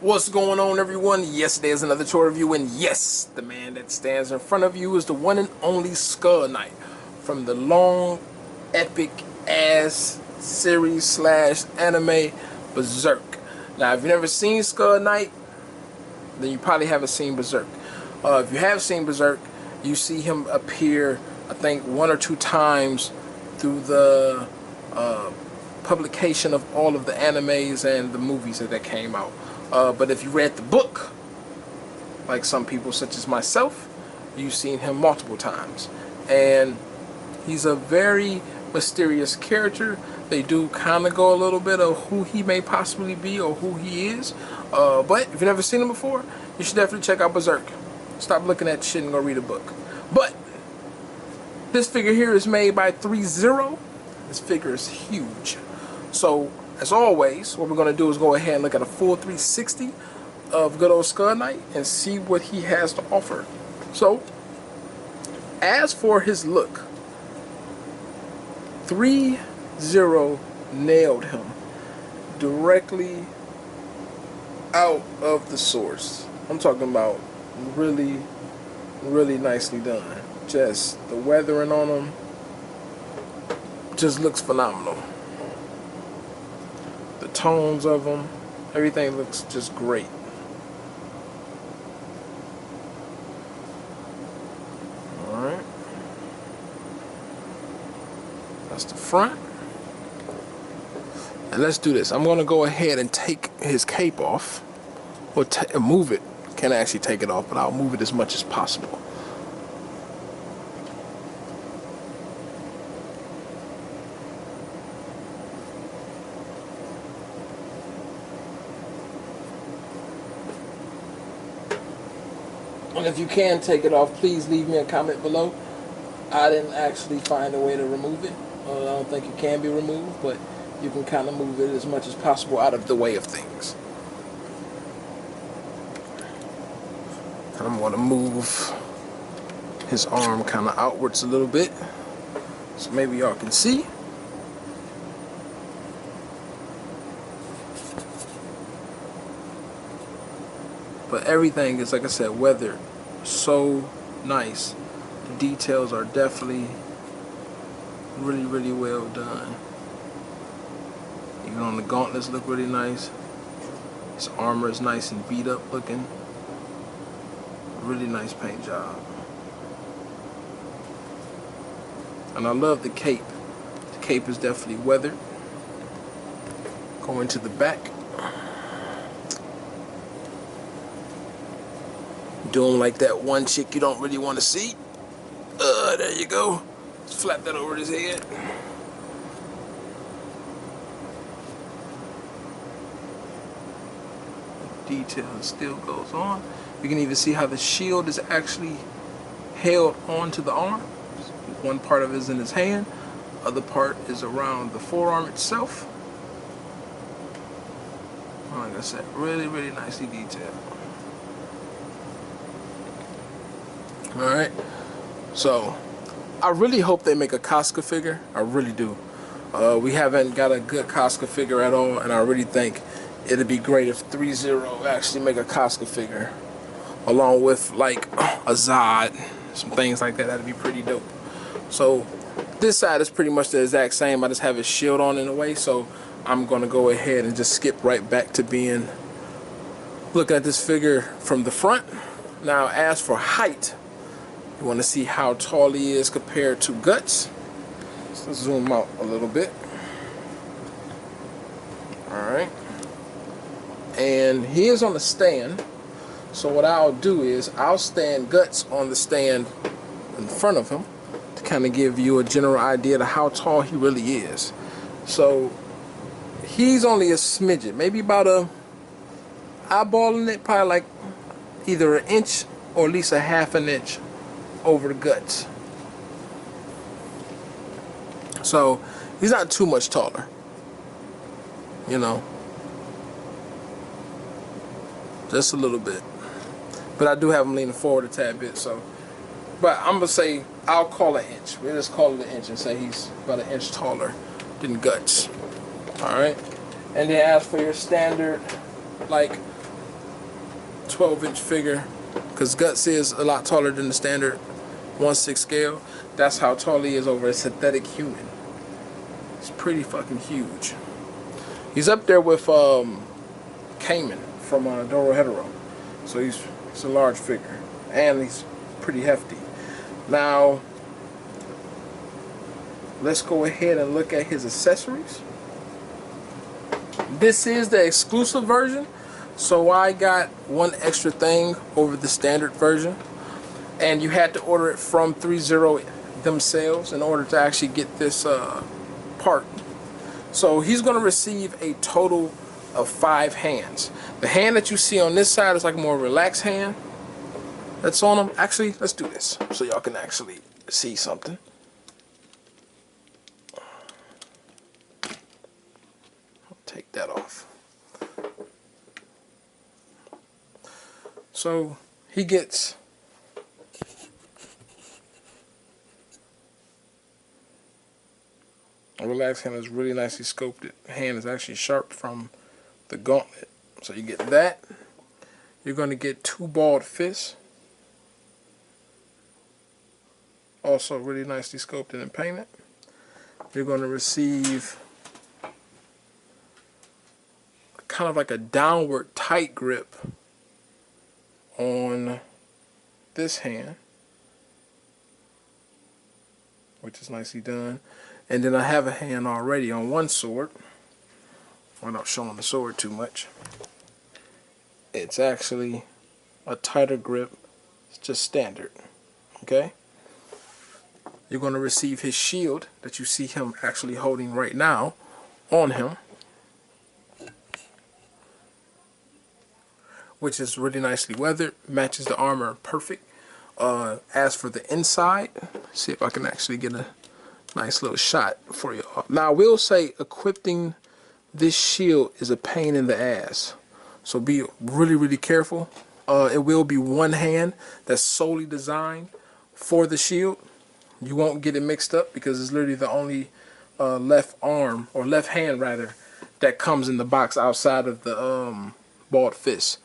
What's going on, everyone? Yes, there's another toy review, and yes, the man that stands in front of you is the one and only Skull Knight from the long, epic ass series slash anime Berserk. Now, if you've never seen Skull Knight, then you probably haven't seen Berserk. If you have seen Berserk, you see him appear, I think, 1 or 2 times through the publication of all of the animes and the movies that came out. But if you read the book, like some people such as myself, you've seen him multiple times. And he's a very mysterious character. They do kind of go a little bit of who he may possibly be or who he is. But if you've never seen him before, you should definitely check out Berserk. Stop looking at shit and go read a book. But this figure here is made by Threezero. This figure is huge. So, as always, what we're going to do is go ahead and look at a full 360 of good old Skull Knight and see what he has to offer. So, as for his look, Threezero nailed him directly out of the source. I'm talking about really, really nicely done. Just the weathering on him just looks phenomenal. The tones of them, everything looks just great. Alright. That's the front. And let's do this. I'm going to go ahead and take his cape off. Or move it. Can't actually take it off, but I'll move it as much as possible. And if you can take it off, please leave me a comment below. I didn't actually find a way to remove it. I don't think it can be removed, but you can kind of move it as much as possible out of the way of things. And I'm going to move his arm kind of outwards a little bit, so maybe y'all can see. But everything is, like I said, weathered so nice. The details are definitely really, really well done. Even on the gauntlets look really nice. His armor is nice and beat up looking. Really nice paint job. And I love the cape. The cape is definitely weathered. Going to the back. Do him like that one chick you don't really want to see. There you go. Just flap that over his head. Detail still goes on. You can even see how the shield is actually held onto the arm. One part of it is in his hand. Other part is around the forearm itself. Like I said, really, really nicely detailed. Alright, so I really hope they make a Casca figure. I really do. We haven't got a good Casca figure at all, and I really think it'd be great if Threezero actually make a Casca figure, along with like a Zod, some things like that. That'd be pretty dope. So this side is pretty much the exact same. I just have his shield on in a way, so I'm gonna go ahead and just skip right back to looking at this figure from the front. Now, as for height, you want to see how tall he is compared to Guts. So let's zoom out a little bit. Alright. And he is on the stand. So what I'll do is I'll stand Guts on the stand in front of him to kind of give you a general idea of how tall he really is. So he's only a smidget, maybe about eyeballing it, probably like either an inch or at least a half an inch over the Guts. So he's not too much taller, you know, just a little bit. But I do have him leaning forward a tad bit, so. But I'm gonna say I'll call it an inch. We'll just call it an inch and say he's about an inch taller than Guts. All right. And then as for your standard, like 12-inch figure, because Guts is a lot taller than the standard 1/6 scale. That's how tall he is over a synthetic human. He's pretty fucking huge. He's up there with Cayman from Doro Hetero. So he's a large figure, and he's pretty hefty. Now, let's go ahead and look at his accessories. This is the exclusive version, so I got one extra thing over the standard version, and you had to order it from Threezero themselves in order to actually get this part. So he's going to receive a total of 5 hands. The hand that you see on this side is like a more relaxed hand that's on him. Actually, let's do this so y'all can actually see something. Take that off. So he gets a relaxed hand is really nicely sculpted. Hand is actually sharp from the Gauntlet. So you get that. You're going to get 2 balled fists. Also really nicely sculpted and painted. You're going to receive kind of like a downward tight grip on this hand, which is nicely done. And then I have a hand already on one sword. I'm not showing the sword too much. It's actually a tighter grip. It's just standard. Okay? You're going to receive his shield that you see him actually holding right now on him, which is really nicely weathered, matches the armor perfect. As for the inside, see if I can actually get a nice little shot for you. Now I will say equipping this shield is a pain in the ass, so be really careful. It will be one hand that's solely designed for the shield. You won't get it mixed up because it's literally the only left arm, or left hand rather, that comes in the box outside of the balled fist.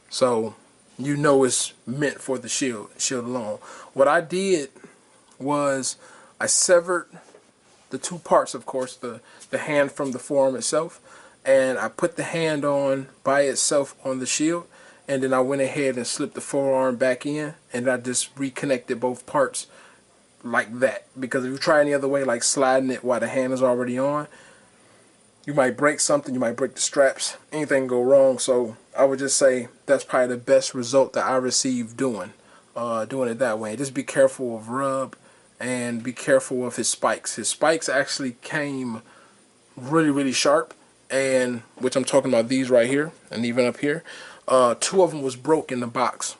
So you know it's meant for the shield alone. What I did was I severed the 2 parts, of course, the hand from the forearm itself, and I put the hand on by itself on the shield, and then I went ahead and slipped the forearm back in, and I just reconnected both parts like that. Because if you try any other way, like sliding it while the hand is already on, you might break something, you might break the straps, anything go wrong. So I would just say that's probably the best result that I received doing it that way. Just be careful of rub, and be careful of his spikes. His spikes actually came really sharp, and which I'm talking about these right here, and even up here. 2 of them was broke in the box,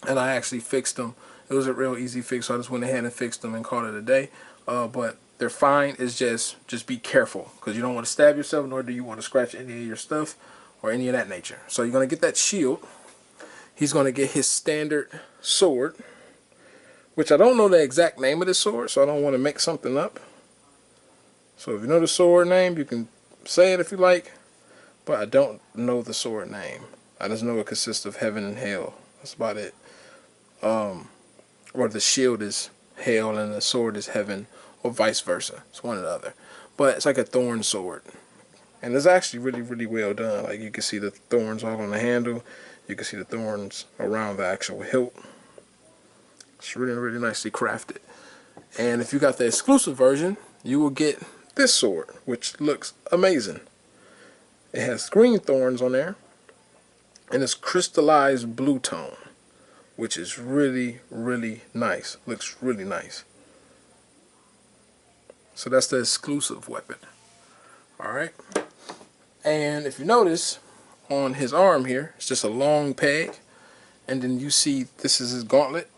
and I actually fixed them. It was a real easy fix, so I just went ahead and fixed them and called it a day. But they're fine. It's just be careful, because you don't want to stab yourself, nor do you want to scratch any of your stuff or any of that nature. So you're going to get that shield. He's going to get his standard sword, which I don't know the exact name of the sword, so I don't want to make something up. So if you know the sword name, you can say it if you like, but I don't know the sword name. I just know it consists of heaven and hell. That's about it. Or the shield is hell and the sword is heaven, or vice versa. It's one or the other. But it's like a thorn sword. And it's actually really well done. Like, you can see the thorns all on the handle. You can see the thorns around the actual hilt. It's really nicely crafted. And if you got the exclusive version, you will get this sword, which looks amazing. It has green thorns on there, and it's crystallized blue tone, which is really nice. Looks really nice. So that's the exclusive weapon. Alright. And if you notice, on his arm here, it's just a long peg, and then you see this is his gauntlet,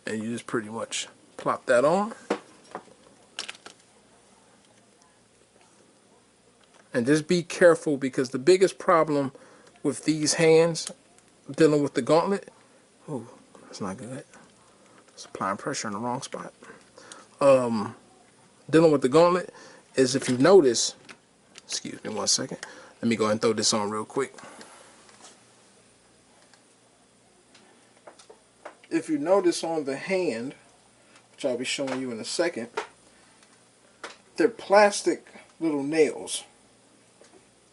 and you just pretty much plop that on. And just be careful, because the biggest problem with these hands dealing with the gauntlet, ooh, that's not good. It's applying pressure in the wrong spot. Dealing with the gauntlet is, if you notice, excuse me one second, let me go ahead and throw this on real quick. if you notice on the hand, which I'll be showing you in a second, they're plastic little nails.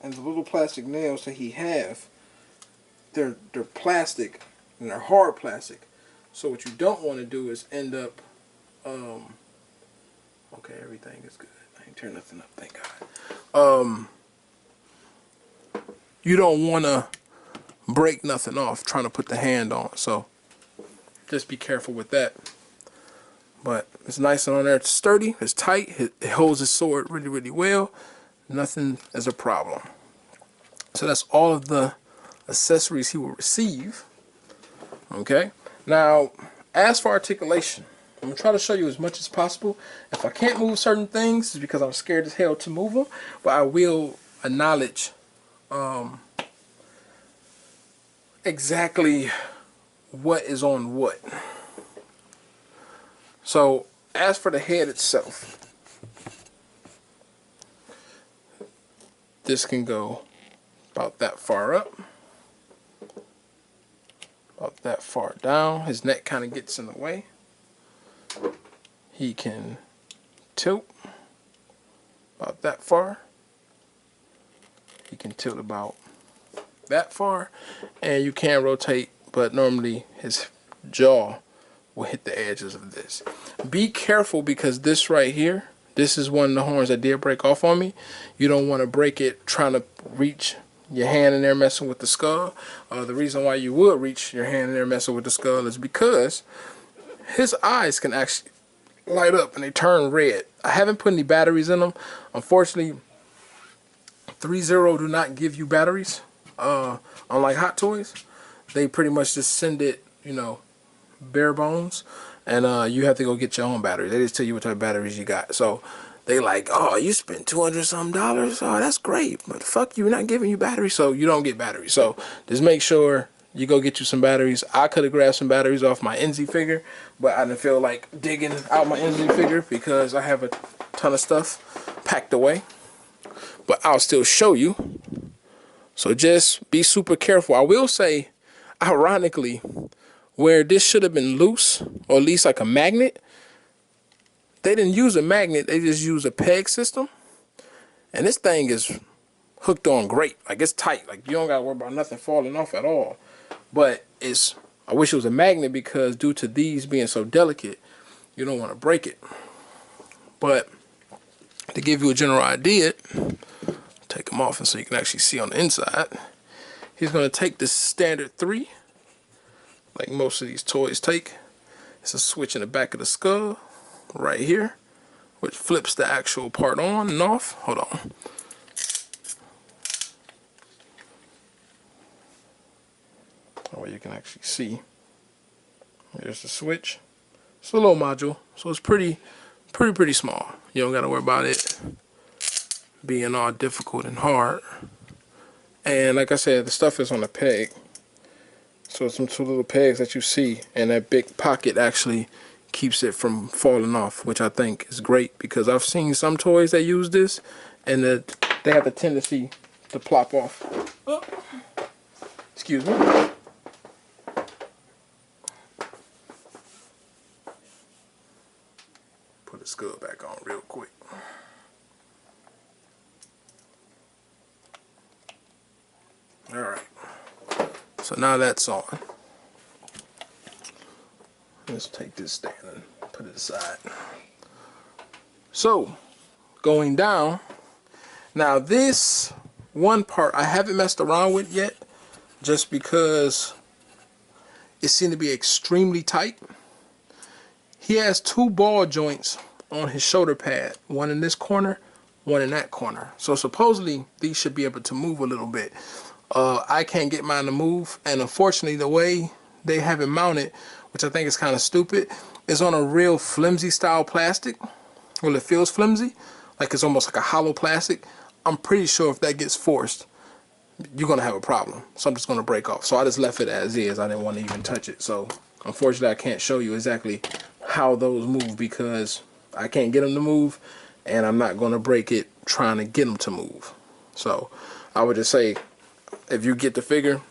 And the little plastic nails that he have, they're plastic, and they're hard plastic. So what you don't want to do is end up, okay, everything is good. I ain't turned nothing up, thank God. You don't want to break nothing off trying to put the hand on. So just be careful with that. But it's nice and on there. It's sturdy. It's tight. It holds his sword really, really well. Nothing is a problem. So that's all of the accessories he will receive. Okay. Now, as for articulation, I'm going to try to show you as much as possible. If I can't move certain things, it's because I'm scared as hell to move them. But I will acknowledge exactly what is on what. So, as for the head itself, this can go about that far up, about that far down. His neck kind of gets in the way. He can tilt about that far. He can tilt about that far, and you can rotate, but normally his jaw will hit the edges of this. Be careful, because this right here, this is one of the horns that did break off on me. You don't want to break it trying to reach your hand in there messing with the skull. The reason why you would reach your hand in there messing with the skull is because his eyes can actually light up and they turn red. I haven't put any batteries in them. Unfortunately, Threezero do not give you batteries. Unlike Hot Toys, they pretty much just send it, you know, bare bones, and you have to go get your own batteries. They just tell you what type of batteries you got. So they like, oh, you spent $200 some. Oh, that's great, but fuck you, we're not giving you batteries, so you don't get batteries. So just make sure you go get you some batteries. I could have grabbed some batteries off my NZ figure, but I didn't feel like digging out my NZ figure because I have a ton of stuff packed away. But I'll still show you. So just be super careful. I will say, ironically, where this should have been loose, or at least like a magnet, they didn't use a magnet, they just used a peg system. And this thing is hooked on great. Like, it's tight. Like, you don't gotta worry about nothing falling off at all. But I wish it was a magnet, because due to these being so delicate, you don't want to break it. But to give you a general idea, take them off and so you can actually see on the inside. He's going to take this standard 3, like most of these toys take. It's a switch in the back of the skull right here, which flips the actual part on and off. Hold on. That way you can actually see. There's the switch. It's a little module, so it's pretty small. You don't got to worry about it being all difficult and hard. And like I said, the stuff is on a peg. So it's some two little pegs that you see, and that big pocket actually keeps it from falling off, which I think is great, because I've seen some toys that use this and they have the tendency to plop off. Oh. Excuse me. Put the skull back on real quick. Alright, so now that's on. Let's take this stand and put it aside. So, going down, now this one part I haven't messed around with yet, just because it seemed to be extremely tight. He has 2 ball joints on his shoulder pad, one in this corner, one in that corner. So supposedly these should be able to move a little bit. I can't get mine to move, and unfortunately the way they have it mounted, which I think is kind of stupid, is on a real flimsy style plastic. Well, it feels flimsy, like it's almost like a hollow plastic. I'm pretty sure if that gets forced, you're gonna have a problem. Something's gonna break off. So I just left it as is. I didn't want to even touch it. So unfortunately I can't show you exactly how those move, because I can't get them to move, and I'm not gonna break it trying to get them to move. So I would just say, if you get the figure,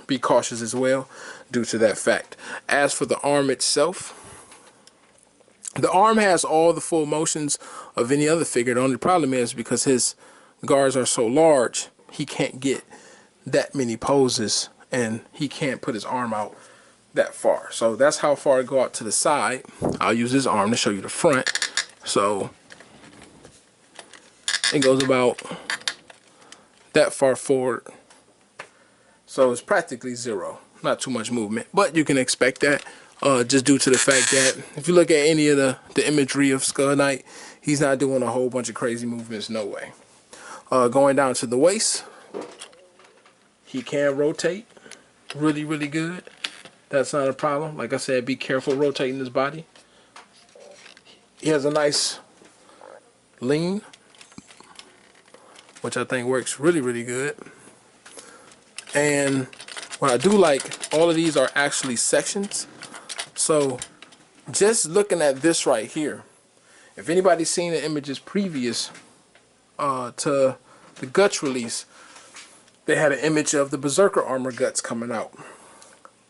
be cautious as well due to that fact. As for the arm itself, the arm has all the full motions of any other figure. The only problem is because his guards are so large, he can't get that many poses and he can't put his arm out that far. So that's how far it go out to the side. I'll use his arm to show you the front. So it goes about that far forward. So it's practically zero. Not too much movement, but you can expect that just due to the fact that if you look at any of the imagery of Skull Knight, he's not doing a whole bunch of crazy movements, no way. Going down to the waist, he can rotate really, really good. That's not a problem. Like I said, be careful rotating his body. He has a nice lean, which I think works really, really good. And what I do like, all of these are actually sections. So just looking at this right here, if anybody's seen the images previous to the Guts release, they had an image of the Berserker armor guts coming out.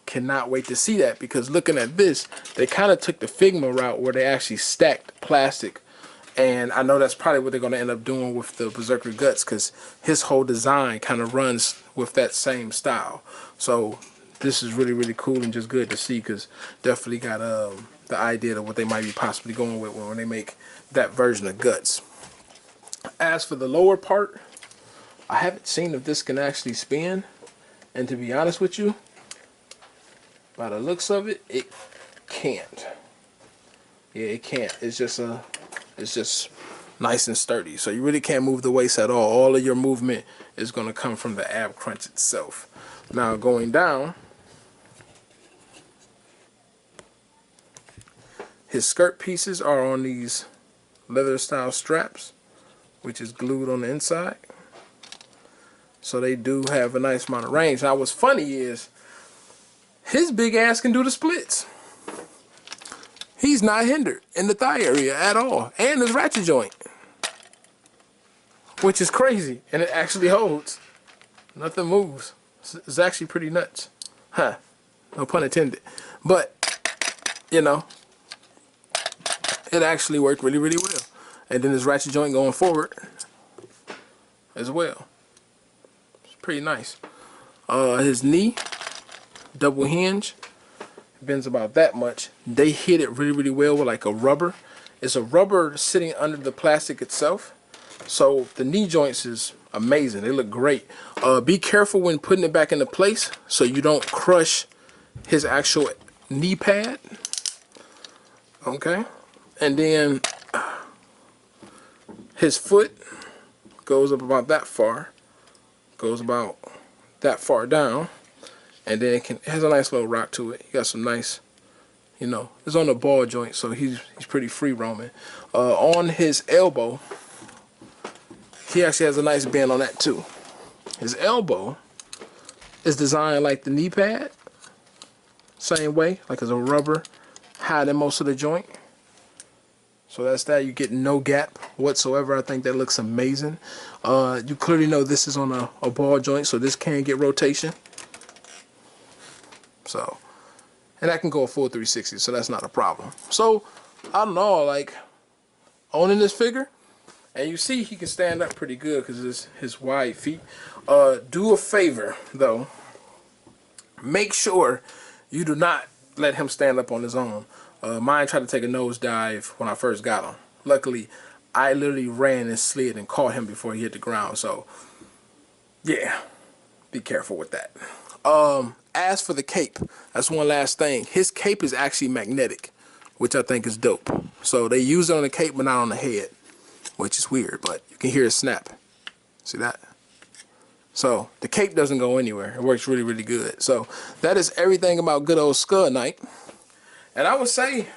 Cannot wait to see that, because looking at this, they kind of took the Figma route where they actually stacked plastic. And I know that's probably what they're going to end up doing with the Berserker guts, because his whole design kind of runs with that same style. So this is really, really cool and just good to see, because definitely got the idea of what they might be possibly going with when they make that version of guts. As for the lower part, I haven't seen if this can actually spin, and to be honest with you, by the looks of it, it can't. Yeah, it can't. It's just nice and sturdy. So you really can't move the waist at all. All of your movement is going to come from the ab crunch itself. Now going down, his skirt pieces are on these leather style straps, which is glued on the inside. So they do have a nice amount of range. Now what's funny is his big ass can do the splits. He's not hindered in the thigh area at all. And his ratchet joint, which is crazy. And it actually holds. Nothing moves. It's actually pretty nuts. Huh. No pun intended. But, you know, it actually worked really, really well. And then his ratchet joint going forward as well. It's pretty nice. His knee, double hinge, bends about that much. They hit it really, really well with like a rubber. It's a rubber sitting under the plastic itself. So the knee joints is amazing. They look great. Be careful when putting it back into place so you don't crush his actual knee pad. Okay. And then his foot goes up about that far. Goes about that far down. And then it has a nice little rock to it. You got some nice, you know, it's on the ball joint, so he's pretty free roaming. On his elbow, he actually has a nice bend on that too. His elbow is designed like the knee pad, same way, like it's a rubber hiding most of the joint. So that's that. You get no gap whatsoever. I think that looks amazing. You clearly know this is on a ball joint, so this can get rotation. So, and I can go a full 360, so that's not a problem. So, I don't know, like, owning this figure, and you see he can stand up pretty good because of his wide feet. Do a favor, though. Make sure you do not let him stand up on his own. Mine tried to take a nosedive when I first got him. Luckily, I literally ran and slid and caught him before he hit the ground. So, yeah, be careful with that. As for the cape, that's one last thing. His cape is actually magnetic, which I think is dope. So they use it on the cape, but not on the head, which is weird, but you can hear it snap. See that? So the cape doesn't go anywhere. It works really, really good. So that is everything about good old Skull Knight. And I would say,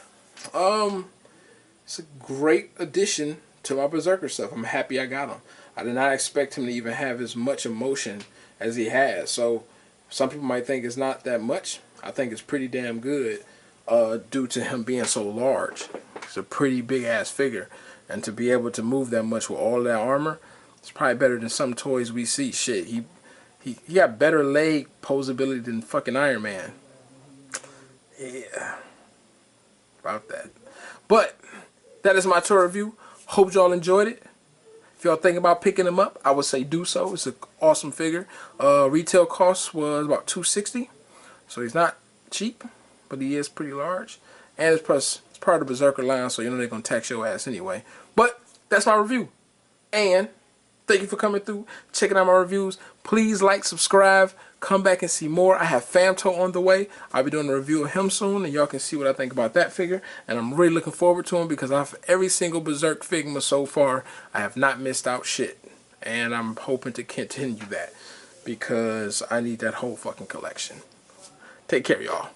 it's a great addition to my Berserker stuff. I'm happy I got him. I did not expect him to even have as much emotion as he has. So some people might think it's not that much. I think it's pretty damn good due to him being so large. It's a pretty big ass figure. And to be able to move that much with all of that armor, it's probably better than some toys we see. Shit, He got better leg posability than fucking Iron Man. Yeah, about that. But that is my toy review. Hope y'all enjoyed it. If y'all think about picking him up, I would say do so. It's an awesome figure. Retail cost was about $260, so he's not cheap, but he is pretty large. And it's part of the Berserker line, so you know they're gonna tax your ass anyway. But that's my review. And thank you for coming through, checking out my reviews. Please like, subscribe, come back and see more. I have Famto on the way. I'll be doing a review of him soon, and y'all can see what I think about that figure. And I'm really looking forward to him because I've every single Berserk Figma so far, I have not missed out shit. And I'm hoping to continue that because I need that whole fucking collection. Take care, y'all.